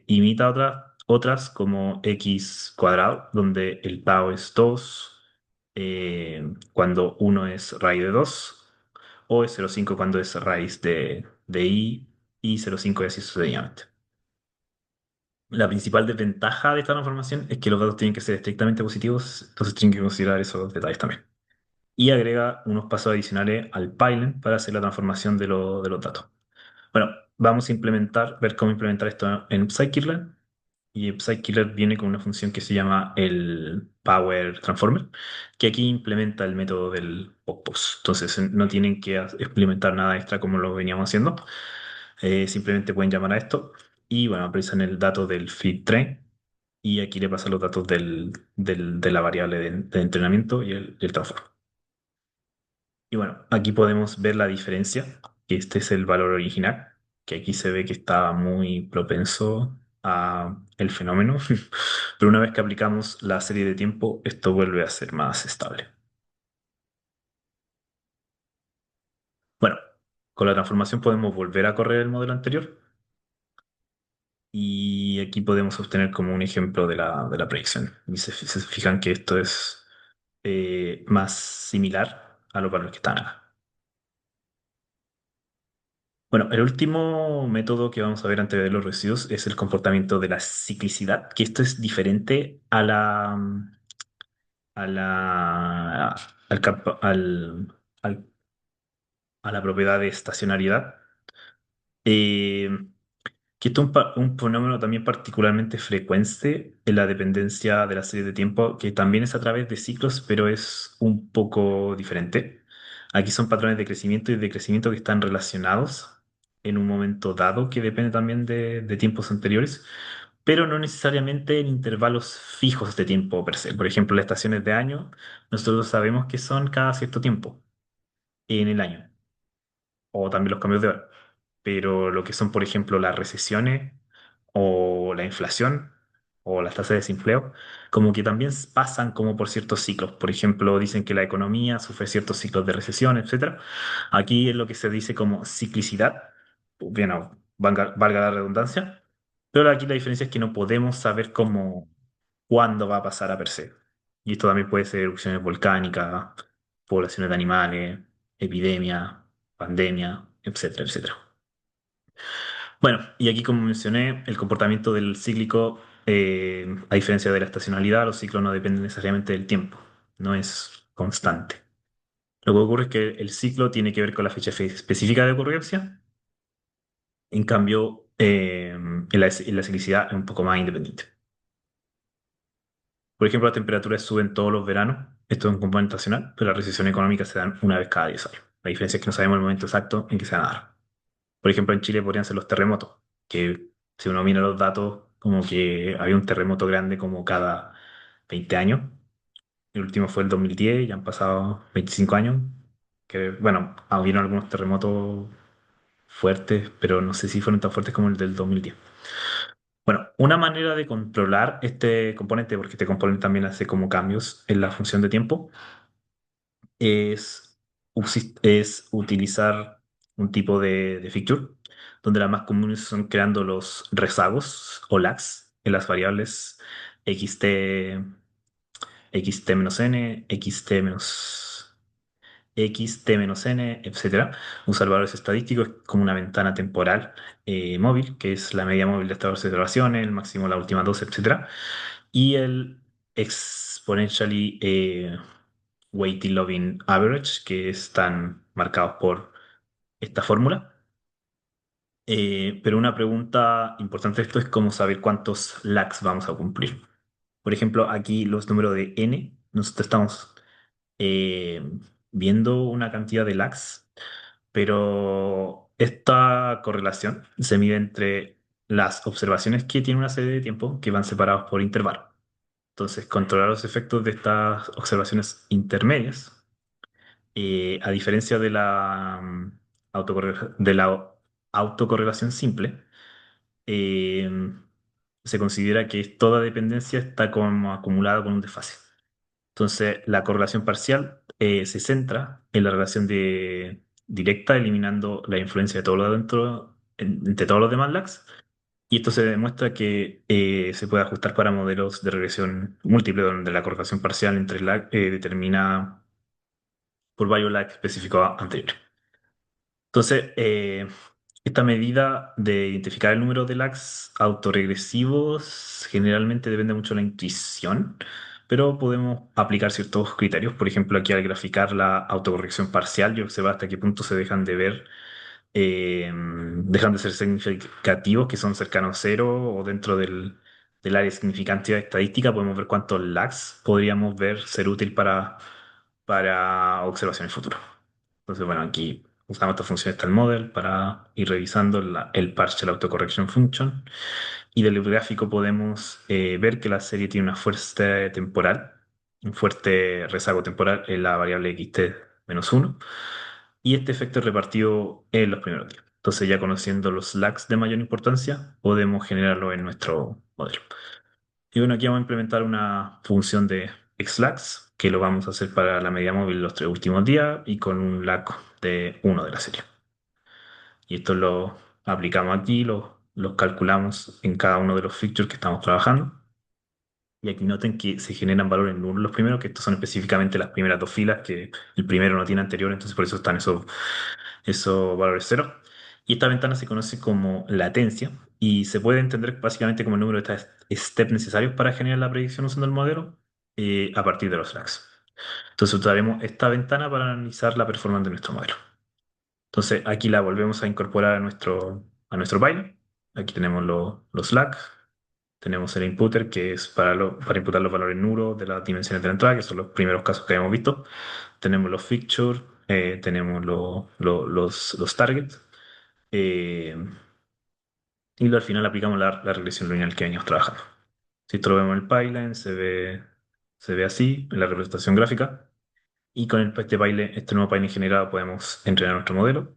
imita otras como x cuadrado, donde el tau es 2 cuando uno es raíz de 2 o es 0,5 cuando es raíz de i, y 0,5 y así sucesivamente. La principal desventaja de esta transformación es que los datos tienen que ser estrictamente positivos, entonces tienen que considerar esos detalles también. Y agrega unos pasos adicionales al pipeline para hacer la transformación de los datos. Bueno, vamos a ver cómo implementar esto en Scikit-learn. Y Scikit-learn viene con una función que se llama el Power Transformer, que aquí implementa el método del POPOS. Entonces no tienen que implementar nada extra como lo veníamos haciendo. Simplemente pueden llamar a esto y bueno, aprecian el dato del feed train y aquí le pasan los datos de la variable de entrenamiento y el transform. Y bueno, aquí podemos ver la diferencia, que este es el valor original, que aquí se ve que está muy propenso a el fenómeno, pero una vez que aplicamos la serie de tiempo, esto vuelve a ser más estable. Bueno, con la transformación podemos volver a correr el modelo anterior y aquí podemos obtener como un ejemplo de la predicción. Y se fijan que esto es más similar a los valores que están acá. Bueno, el último método que vamos a ver antes de los residuos es el comportamiento de la ciclicidad, que esto es diferente a la, al, al- a la propiedad de estacionariedad. Eh, que esto es un fenómeno también particularmente frecuente en la dependencia de la serie de tiempo, que también es a través de ciclos, pero es un poco diferente. Aquí son patrones de crecimiento y decrecimiento que están relacionados en un momento dado, que depende también de tiempos anteriores, pero no necesariamente en intervalos fijos de tiempo per se. Por ejemplo, las estaciones de año, nosotros sabemos que son cada cierto tiempo en el año o también los cambios de hora. Pero lo que son, por ejemplo, las recesiones o la inflación o las tasas de desempleo, como que también pasan como por ciertos ciclos. Por ejemplo, dicen que la economía sufre ciertos ciclos de recesión, etcétera. Aquí es lo que se dice como ciclicidad, bueno, valga la redundancia, pero aquí la diferencia es que no podemos saber cómo, cuándo va a pasar a per se. Y esto también puede ser erupciones volcánicas, poblaciones de animales, epidemia, pandemia, etcétera, etcétera. Bueno, y aquí como mencioné, el comportamiento del cíclico, a diferencia de la estacionalidad, los ciclos no dependen necesariamente del tiempo, no es constante. Lo que ocurre es que el ciclo tiene que ver con la fecha específica de ocurrencia, en cambio, en la ciclicidad es un poco más independiente. Por ejemplo, las temperaturas suben todos los veranos, esto es un componente estacional, pero la recesión económica se dan una vez cada 10 años. La diferencia es que no sabemos el momento exacto en que se van a dar. Por ejemplo, en Chile podrían ser los terremotos, que si uno mira los datos, como que había un terremoto grande como cada 20 años. El último fue el 2010, ya han pasado 25 años. Que, bueno, hubieron algunos terremotos fuertes, pero no sé si fueron tan fuertes como el del 2010. Bueno, una manera de controlar este componente, porque este componente también hace como cambios en la función de tiempo, es utilizar un tipo de feature donde las más comunes son creando los rezagos o lags en las variables xt, xt-n, xt-n, etcétera. Usar valores estadísticos como una ventana temporal móvil, que es la media móvil de estas observaciones, el máximo de las últimas dos, etcétera. Y el exponentially weighted loving average, que están marcados por esta fórmula. Pero una pregunta importante de esto es cómo saber cuántos lags vamos a cumplir. Por ejemplo, aquí los números de n, nosotros estamos eh, viendo una cantidad de lags, pero esta correlación se mide entre las observaciones que tiene una serie de tiempo que van separados por intervalo. Entonces, controlar los efectos de estas observaciones intermedias, a diferencia de de la autocorrelación simple, eh, se considera que toda dependencia está como acumulada con un desfase. Entonces, la correlación parcial se centra en la relación directa, eliminando la influencia de todo lo dentro, entre todos los demás lags, y esto se demuestra que se puede ajustar para modelos de regresión múltiple, donde la correlación parcial entre lag determina por varios lag específicos anteriores. Entonces, esta medida de identificar el número de lags autorregresivos generalmente depende mucho de la intuición, pero podemos aplicar ciertos criterios. Por ejemplo, aquí al graficar la autocorrección parcial, yo observo hasta qué punto se dejan de ver, dejan de ser significativos, que son cercanos a cero, o dentro del área de significancia estadística, podemos ver cuántos lags podríamos ver ser útil para observaciones futuras. Entonces, bueno, aquí usamos esta función Style Model para ir revisando el partial autocorrection function. Y del gráfico podemos ver que la serie tiene una fuerza temporal, un fuerte rezago temporal en la variable xt-1. Y este efecto es repartido en los primeros días. Entonces, ya conociendo los lags de mayor importancia, podemos generarlo en nuestro modelo. Y bueno, aquí vamos a implementar una función de xlags, que lo vamos a hacer para la media móvil los 3 últimos días y con un lag de uno de la serie. Y esto lo aplicamos aquí, lo calculamos en cada uno de los fixtures que estamos trabajando. Y aquí noten que se generan valores nulos los primeros, que estos son específicamente las primeras dos filas, que el primero no tiene anterior, entonces por eso están esos valores cero. Y esta ventana se conoce como latencia y se puede entender básicamente como el número de steps necesarios para generar la predicción usando el modelo a partir de los lags. Entonces usaremos esta ventana para analizar la performance de nuestro modelo. Entonces aquí la volvemos a incorporar a nuestro pipeline. Aquí tenemos los lags, tenemos el inputter que es para imputar los valores nulos de las dimensiones de la entrada, que son los primeros casos que hemos visto. Tenemos los fixtures, tenemos los targets. eh, y luego al final aplicamos la regresión lineal que veníamos trabajando. Si esto lo vemos en el pipeline, se ve así en la representación gráfica. Y con este nuevo pipeline generado, podemos entrenar nuestro modelo.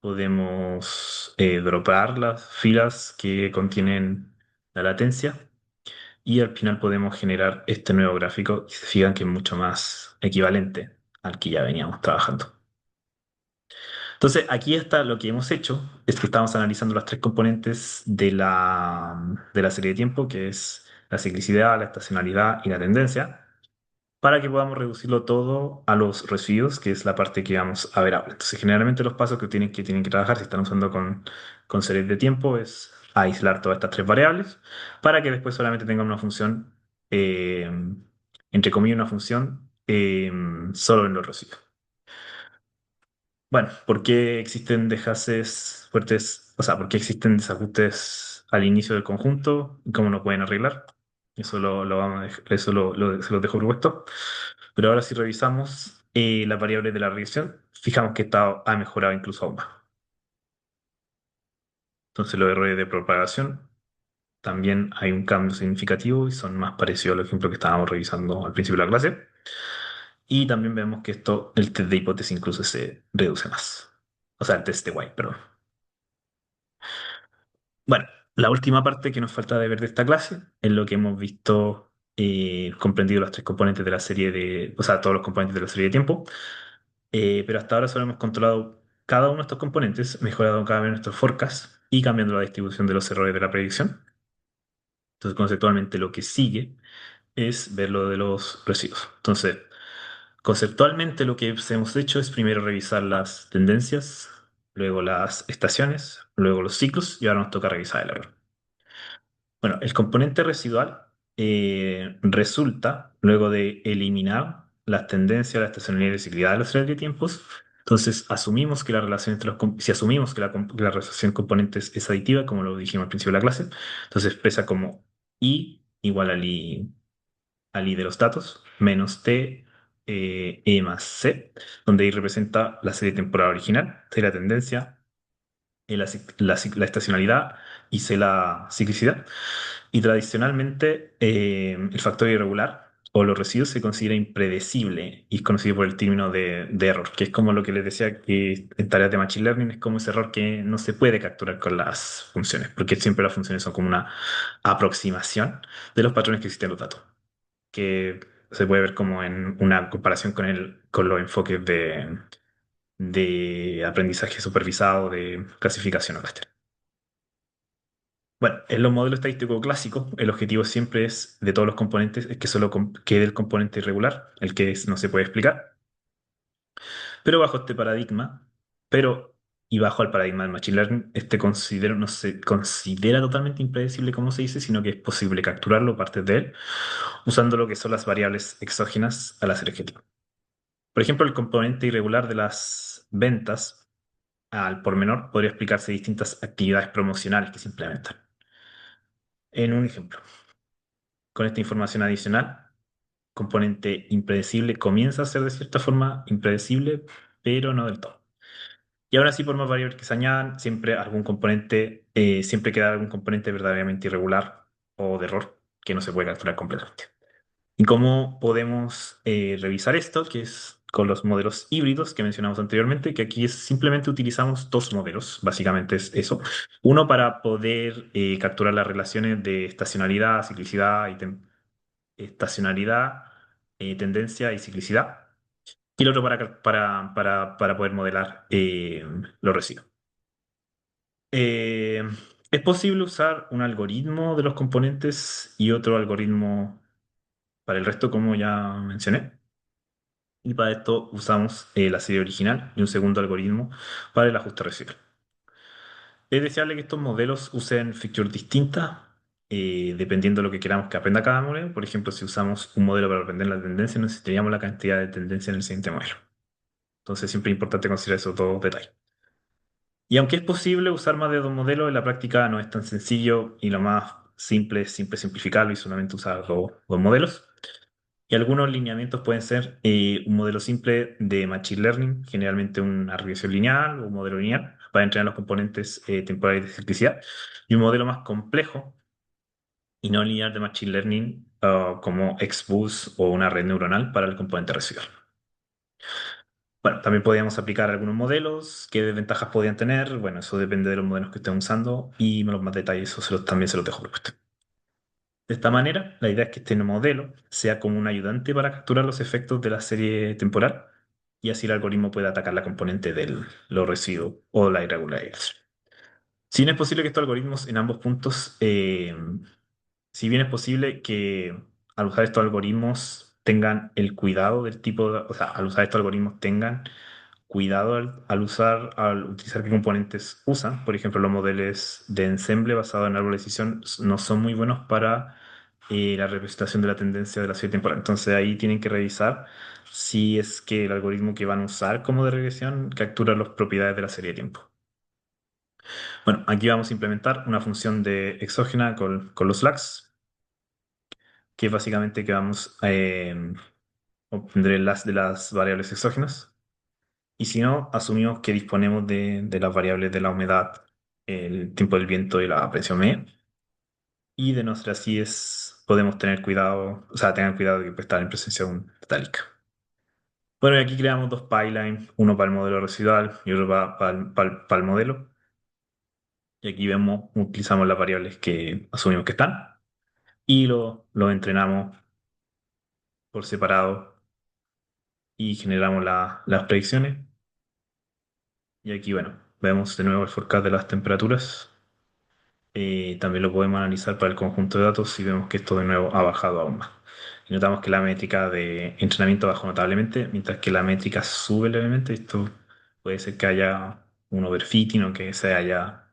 Podemos dropar las filas que contienen la latencia. Y al final podemos generar este nuevo gráfico. Y se fijan que es mucho más equivalente al que ya veníamos trabajando. Entonces, aquí está lo que hemos hecho, es que estamos analizando las tres componentes de la serie de tiempo, que es la ciclicidad, la estacionalidad y la tendencia, para que podamos reducirlo todo a los residuos, que es la parte que vamos a ver ahora. Entonces, generalmente los pasos que tienen que trabajar, si están usando con series de tiempo, es aislar todas estas tres variables, para que después solamente tengan una función, eh, entre comillas, una función solo en los residuos. Bueno, ¿por qué existen desfases fuertes? O sea, ¿por qué existen desajustes al inicio del conjunto? ¿Y cómo lo pueden arreglar? Eso lo vamos a eso se los dejo propuesto. Pero ahora si revisamos las variables de la regresión, fijamos que esta ha mejorado incluso aún más. Entonces los errores de propagación también hay un cambio significativo y son más parecidos a los ejemplos que estábamos revisando al principio de la clase. Y también vemos que el test de hipótesis incluso se reduce más. O sea, el test de White, perdón. Bueno, la última parte que nos falta de ver de esta clase es lo que hemos visto, comprendido las tres componentes de la serie o sea, todos los componentes de la serie de tiempo. Pero hasta ahora solo hemos controlado cada uno de estos componentes, mejorado cada vez nuestros forecasts y cambiando la distribución de los errores de la predicción. Entonces, conceptualmente lo que sigue es ver lo de los residuos. Entonces, conceptualmente lo que hemos hecho es primero revisar las tendencias, luego las estaciones, luego los ciclos y ahora nos toca revisar el error. Bueno, el componente residual resulta luego de eliminar las tendencias, la estacionalidad y la ciclicidad de los tres de tiempos. Entonces, asumimos que la relación entre si asumimos que que la relación componentes es aditiva, como lo dijimos al principio de la clase, entonces expresa como I igual al I de los datos menos T E más C, donde I representa la serie temporal original, T la tendencia, E la estacionalidad y C la ciclicidad. Y tradicionalmente el factor irregular o los residuos se considera impredecible y es conocido por el término de error, que es como lo que les decía que en tareas de Machine Learning es como ese error que no se puede capturar con las funciones, porque siempre las funciones son como una aproximación de los patrones que existen en los datos, que se puede ver como en una comparación con los enfoques de aprendizaje supervisado, de clasificación o clúster. Bueno, en los modelos estadísticos clásicos, el objetivo siempre es, de todos los componentes, es que solo quede el componente irregular, el que no se puede explicar. Pero bajo este paradigma, pero y bajo el paradigma del Machine Learning, no se considera totalmente impredecible, como se dice, sino que es posible capturarlo, partes de él, usando lo que son las variables exógenas al hacer objetivo. Por ejemplo, el componente irregular de las ventas al por menor podría explicarse distintas actividades promocionales que se implementan. En un ejemplo, con esta información adicional, componente impredecible comienza a ser de cierta forma impredecible, pero no del todo. Y aún así, por más variables que se añadan, siempre queda algún componente verdaderamente irregular o de error que no se puede capturar completamente. ¿Y cómo podemos revisar esto? Que es con los modelos híbridos que mencionamos anteriormente, que aquí simplemente utilizamos dos modelos, básicamente es eso. Uno para poder capturar las relaciones de estacionalidad, ciclicidad estacionalidad, tendencia y ciclicidad. Y el otro para poder modelar los residuos. Eh, es posible usar un algoritmo de los componentes y otro algoritmo para el resto, como ya mencioné. Y para esto usamos la serie original y un segundo algoritmo para el ajuste residual. Es deseable que estos modelos usen features distintas dependiendo de lo que queramos que aprenda cada modelo. Por ejemplo, si usamos un modelo para aprender la tendencia, necesitaríamos la cantidad de tendencia en el siguiente modelo. Entonces, siempre es importante considerar esos dos detalles. Y aunque es posible usar más de dos modelos, en la práctica no es tan sencillo y lo más simple es siempre simplificarlo y solamente usar dos modelos. Y algunos lineamientos pueden ser un modelo simple de Machine Learning, generalmente una regresión lineal o un modelo lineal para entrenar los componentes temporales de ciclicidad, y un modelo más complejo y no lineal de Machine Learning como XBoost o una red neuronal para el componente residual. Bueno, también podríamos aplicar algunos modelos, qué desventajas podrían tener, bueno, eso depende de los modelos que estén usando y los más detalles, eso también se los dejo propuesto. De esta manera, la idea es que este modelo sea como un ayudante para capturar los efectos de la serie temporal y así el algoritmo pueda atacar la componente de los residuos o la irregularidad. Si bien es posible que estos algoritmos en ambos puntos, si bien es posible que al usar estos algoritmos tengan el cuidado del tipo, o sea, al usar estos algoritmos tengan cuidado al utilizar qué componentes usan. Por ejemplo, los modelos de ensemble basados en árboles de decisión no son muy buenos para la representación de la tendencia de la serie temporal. Entonces ahí tienen que revisar si es que el algoritmo que van a usar como de regresión captura las propiedades de la serie de tiempo. Bueno, aquí vamos a implementar una función de exógena con los lags, que es básicamente que vamos a obtener el las de las variables exógenas. Y si no, asumimos que disponemos de las variables de la humedad, el tiempo del viento y la presión media. Y de no ser así podemos tener cuidado, o sea, tengan cuidado de que puede estar en presencia metálica. Bueno, y aquí creamos dos pipelines, uno para el modelo residual y otro para el modelo. Y aquí vemos, utilizamos las variables que asumimos que están y lo entrenamos por separado y generamos las predicciones. Y aquí, bueno, vemos de nuevo el forecast de las temperaturas. También lo podemos analizar para el conjunto de datos y vemos que esto de nuevo ha bajado aún más. Y notamos que la métrica de entrenamiento bajó notablemente, mientras que la métrica sube levemente. Esto puede ser que haya un overfitting o que se haya,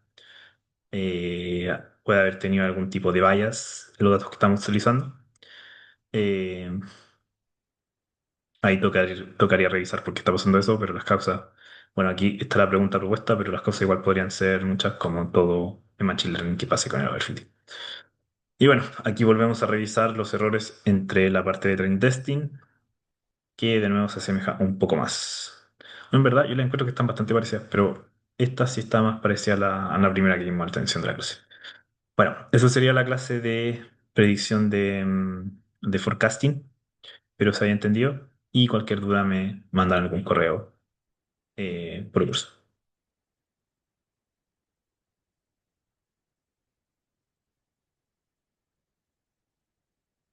puede haber tenido algún tipo de bias en los datos que estamos utilizando. Eh, Ahí tocaría revisar por qué está pasando eso, pero las causas, bueno, aquí está la pregunta propuesta, pero las causas igual podrían ser muchas, como todo en Machine Learning que pase con el overfitting. Y bueno, aquí volvemos a revisar los errores entre la parte de training testing, que de nuevo se asemeja un poco más. No, en verdad, yo le encuentro que están bastante parecidas, pero esta sí está más parecida a la primera que llamó la atención de la clase. Bueno, eso sería la clase de predicción de forecasting. Espero se haya entendido y cualquier duda me mandan algún correo por el curso.